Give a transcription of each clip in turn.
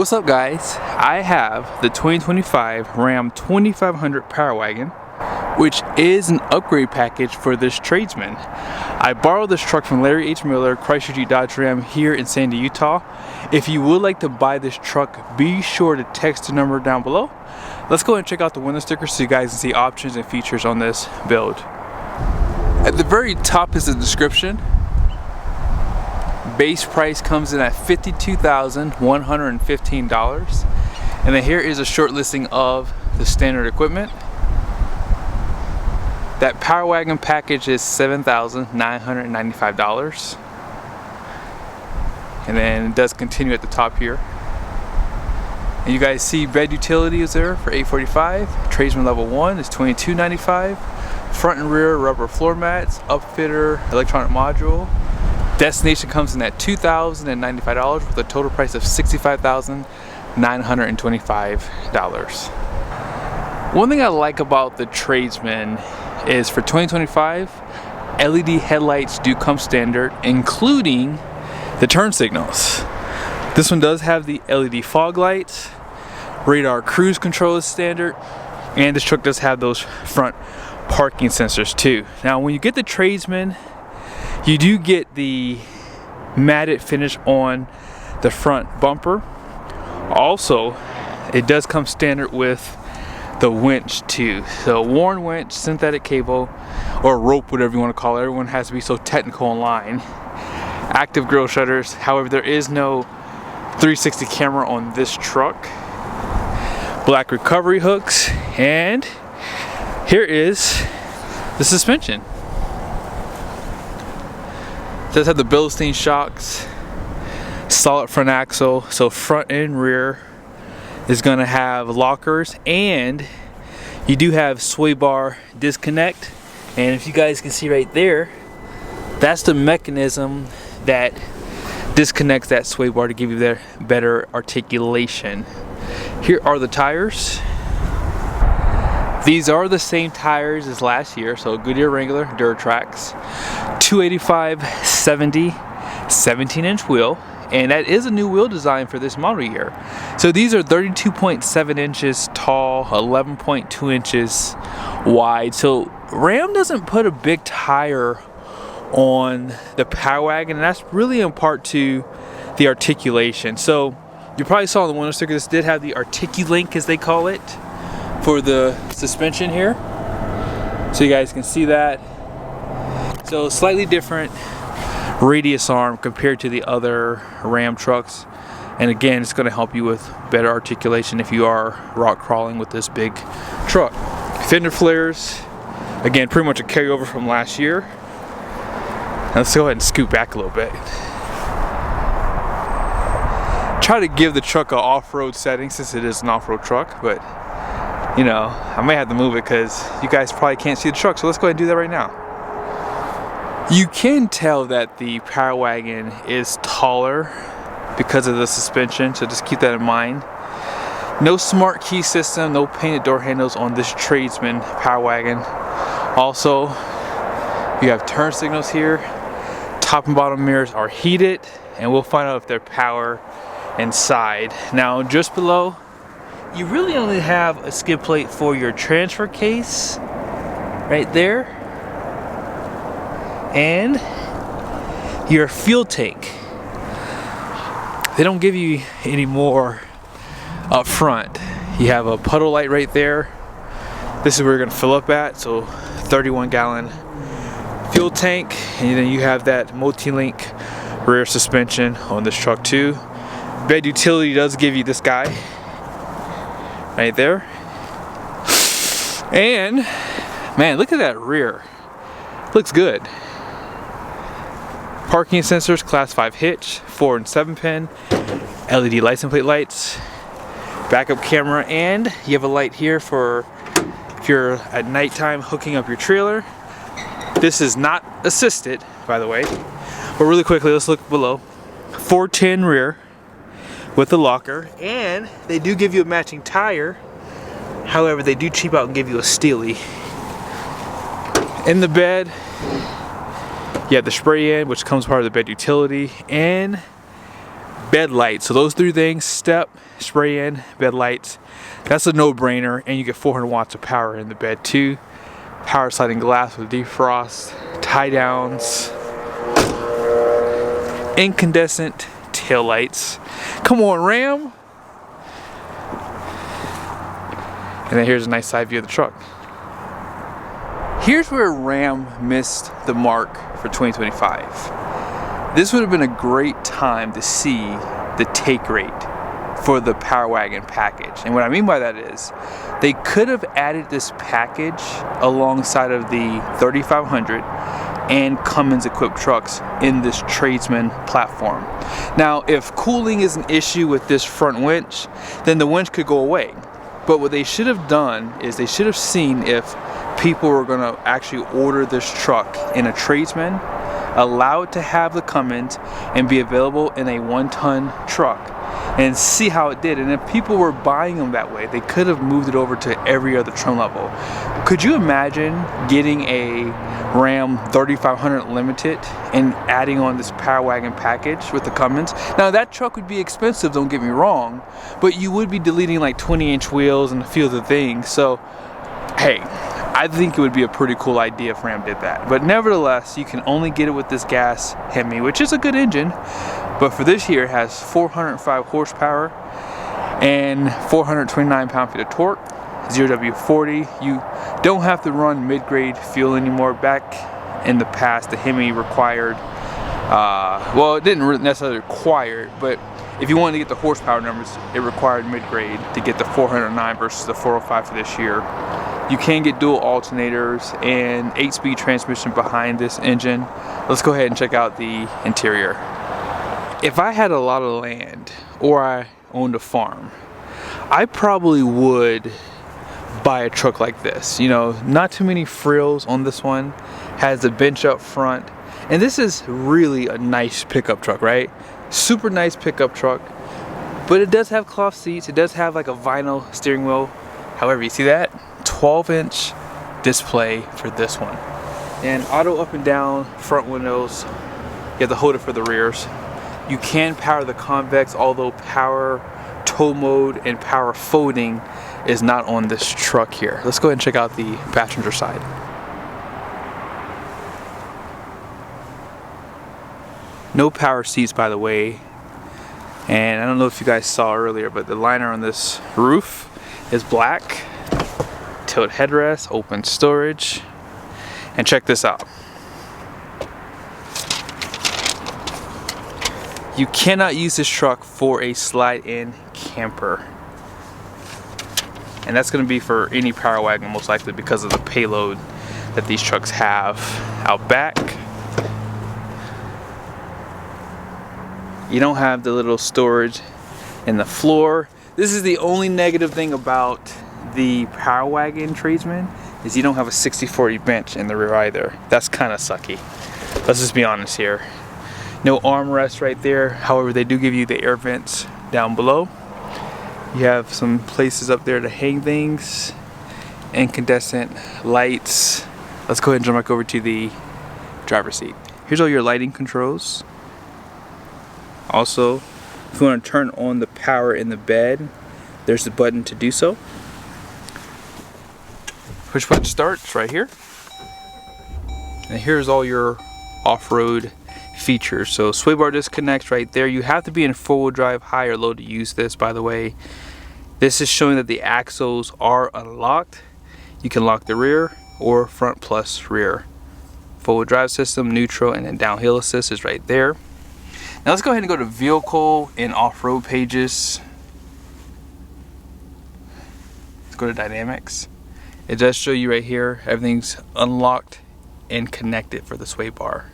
What's up, guys? I have the 2025 Ram 2500 Power Wagon, which is an upgrade package for this tradesman. I borrowed this truck from Larry H. Miller, Chrysler Jeep Dodge Ram here in Sandy, Utah. If you would like to buy this truck, be sure to text the number down below. Let's go and check out the window stickers so you guys can see options and features on this build. At the very top is the description. Base price comes in at $52,115. And then here is a short listing of the standard equipment. That Power Wagon package is $7,995. And then it does continue at the top here. And you guys see bed utility is there for $845. Tradesman level 1 is $22.95. Front and rear rubber floor mats, upfitter, electronic module. Destination comes in at $2,095 with a total price of $65,925. One thing I like about the Tradesman is for 2025, LED headlights do come standard, including the turn signals. This one does have the LED fog lights, radar cruise control is standard, and this truck does have those front parking sensors too. Now when you get the Tradesman, you do get the matted finish on the front bumper. Also, it does come standard with the winch too. So worn winch, synthetic cable, or rope, whatever you want to call it. Everyone has to be so technical online. Active grille shutters. However, there is no 360 camera on this truck. Black recovery hooks, and here is the suspension. It does have the Bilstein shocks, solid front axle, so front and rear is going to have lockers, and you do have sway bar disconnect. And if you guys can see right there, that's the mechanism that disconnects that sway bar to give you that better articulation. Here are the tires. These are the same tires as last year, so Goodyear Wrangler Duratrax, 285/70 17-inch wheel, and that is a new wheel design for this model year. So these are 32.7 inches tall, 11.2 inches wide. So Ram doesn't put a big tire on the Power Wagon, and that's really in part to the articulation. So you probably saw on the window sticker, this did have the Articulink, as they call it, for the suspension here, so you guys can see that. So slightly different radius arm compared to the other Ram trucks, and again, it's going to help you with better articulation if you are rock crawling with this big truck. Fender flares, again, pretty much a carryover from last year. Now let's go ahead and scoot back a little bit. Try to give the truck an off-road setting since it is an off-road truck, but you know, I may have to move it because you guys probably can't see the truck, so let's go ahead and do that right now. You can tell that the Power Wagon is taller because of the suspension, so just keep that in mind. No smart key system, no painted door handles on this Tradesman Power Wagon. Also, you have turn signals here. Top and bottom mirrors are heated, and we'll find out if they're power inside. Now, just below, you really only have a skid plate for your transfer case right there, and your fuel tank. They don't give you any more up front. You have a puddle light right there. This is where you're going to fill up at, so 31-gallon fuel tank, and then you have that multi-link rear suspension on this truck too. Bed utility does give you this guy right there, and man, look at that rear, looks good. Parking sensors, class 5 hitch, 4 and 7 pin, LED license plate lights, backup camera, and you have a light here for if you're at nighttime hooking up your trailer. This is not assisted, by the way, but really quickly, let's look below. 410 rear with the locker, and they do give you a matching tire. However, they do cheap out and give you a Steely. In the bed, you have the spray in, which comes part of the bed utility, and bed lights. So those three things, step, spray in, bed lights, that's a no-brainer, and you get 400 watts of power in the bed too. Power sliding glass with defrost, tie downs, incandescent tail lights. Come on, Ram! And then here's a nice side view of the truck. Here's where Ram missed the mark for 2025. This would have been a great time to see the take rate for the Power Wagon package. And what I mean by that is, they could have added this package alongside of the 3500 and Cummins equipped trucks in this Tradesman platform. Now, if cooling is an issue with this front winch, then the winch could go away. But what they should have done is they should have seen if people were gonna actually order this truck in a Tradesman, allow it to have the Cummins and be available in a 1-ton truck, and see how it did. And if people were buying them that way, they could have moved it over to every other trim level. Could you imagine getting a Ram 3500 Limited and adding on this Power Wagon package with the Cummins? Now that truck would be expensive, don't get me wrong, but you would be deleting like 20-inch wheels and a few other things. So hey, I think it would be a pretty cool idea if Ram did that. But nevertheless, you can only get it with this gas Hemi, which is a good engine, but for this year it has 405 horsepower and 429 pound-feet of torque, 0W40. You don't have to run mid-grade fuel anymore. Back in the past, the Hemi required, well, it didn't really necessarily require it, but if you wanted to get the horsepower numbers, it required mid-grade to get the 409 versus the 405 for this year. You can get dual alternators and 8-speed transmission behind this engine. Let's go ahead and check out the interior. If I had a lot of land or I owned a farm, I probably would buy a truck like this. You know, not too many frills on this one. Has a bench up front, and this is really a nice pickup truck, right? Super nice pickup truck, but it does have cloth seats. It does have like a vinyl steering wheel. However, you see that 12-inch display for this one, and auto up and down front windows. You have the holder for the rears. You can power the convex, although power tow mode and power folding is not on this truck here. Let's go ahead and check out the passenger side. No power seats, by the way, and I don't know if you guys saw earlier, but the liner on this roof is black. Tilt headrest, open storage, and check this out. You cannot use this truck for a slide-in camper, and that's going to be for any Power Wagon most likely because of the payload that these trucks have. Out back, you don't have the little storage in the floor. This is the only negative thing about the Power Wagon Tradesman, is you don't have a 60/40 bench in the rear either. That's kind of sucky. Let's just be honest here. No armrest right there. However, they do give you the air vents down below. You have some places up there to hang things, incandescent lights. Let's go ahead and jump back over to the driver's seat. Here's all your lighting controls. Also, if you want to turn on the power in the bed, there's the button to do so. Push button starts right here. And here's all your off-road features. So sway bar disconnects right there. You have to be in 4-wheel drive, high or low to use this, by the way. This is showing that the axles are unlocked. You can lock the rear or front plus rear. 4-wheel drive system, neutral, and then downhill assist is right there. Now let's go ahead and go to vehicle and off-road pages. Let's go to dynamics. It does show you right here, everything's unlocked and connected for the sway bar.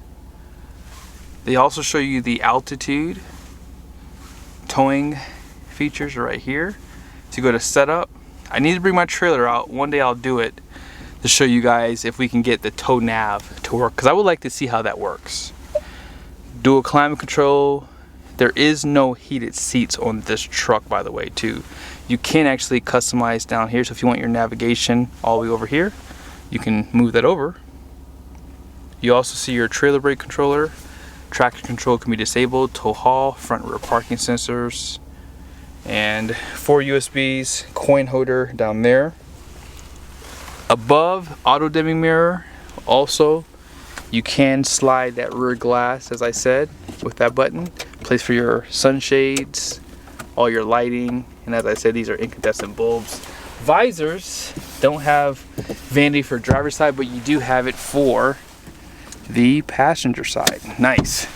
They also show you the altitude, towing features are right here. So you go to setup. I need to bring my trailer out. One day I'll do it to show you guys if we can get the tow nav to work, because I would like to see how that works. Dual climate control. There is no heated seats on this truck, by the way, too. You can actually customize down here. So if you want your navigation all the way over here, you can move that over. You also see your trailer brake controller. Traction control can be disabled. Tow haul, front rear parking sensors, and 4 USBs, coin holder down there. Above, auto dimming mirror. Also, you can slide that rear glass, as I said, with that button. Place for your sunshades, all your lighting, and as I said, these are incandescent bulbs. Visors don't have vanity for driver's side, but you do have it for the passenger side. Nice.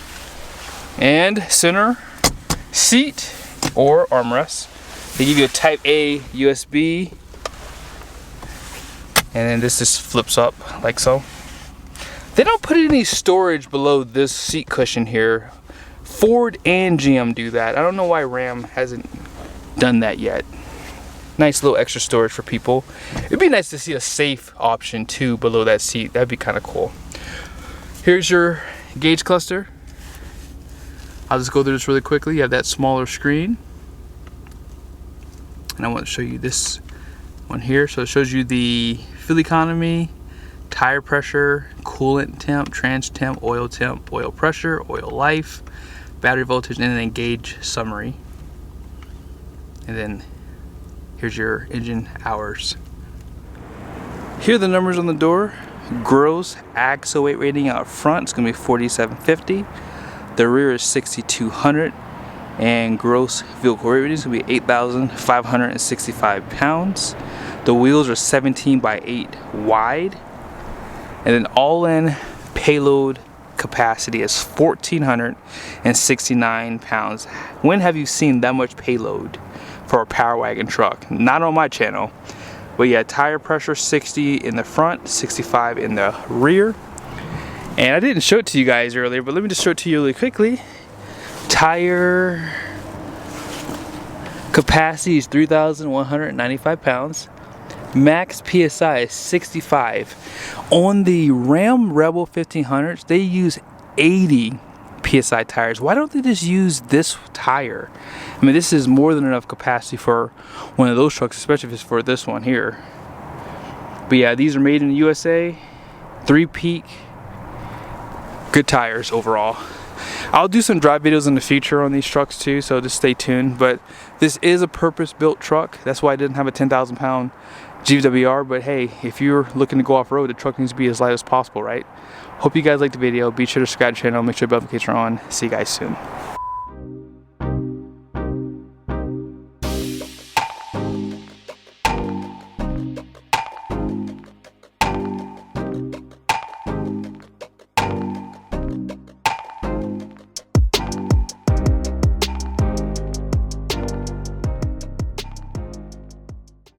And center seat or armrest. They give you a Type A USB, and then this just flips up like so. They don't put any storage below this seat cushion here. Ford and GM do that. I don't know why Ram hasn't done that yet. Nice little extra storage for people. It'd be nice to see a safe option too below that seat. That'd be kind of cool. Here's your gauge cluster. I'll just go through this really quickly. You have that smaller screen. And I want to show you this one here. So it shows you the fuel economy, tire pressure, coolant temp, trans temp, oil pressure, oil life, battery voltage, and then gauge summary. And then here's your engine hours. Here are the numbers on the door. Gross axle weight rating out front is going to be 4,750. The rear is 6,200. And gross vehicle weight rating is going to be 8,565 pounds. The wheels are 17 by 8 wide. And then all-in payload capacity is 1,469 pounds. When have you seen that much payload for a Power Wagon truck? Not on my channel. But yeah, tire pressure 60 in the front, 65 in the rear. And I didn't show it to you guys earlier, but let me just show it to you really quickly. Tire capacity is 3,195 pounds. Max PSI is 65. On the Ram Rebel 1500s, they use 80 PSI tires. Why don't they just use this tire? I mean, this is more than enough capacity for one of those trucks, especially if it's for this one here. But yeah, these are made in the USA. 3-peak. Good tires overall. I'll do some drive videos in the future on these trucks too, so just stay tuned. But this is a purpose-built truck. That's why I didn't have a 10,000 pound GWR, but hey, if you're looking to go off-road, the truck needs to be as light as possible, right? Hope you guys liked the video. Be sure to subscribe to the channel, make sure the notifications are on. See you guys soon.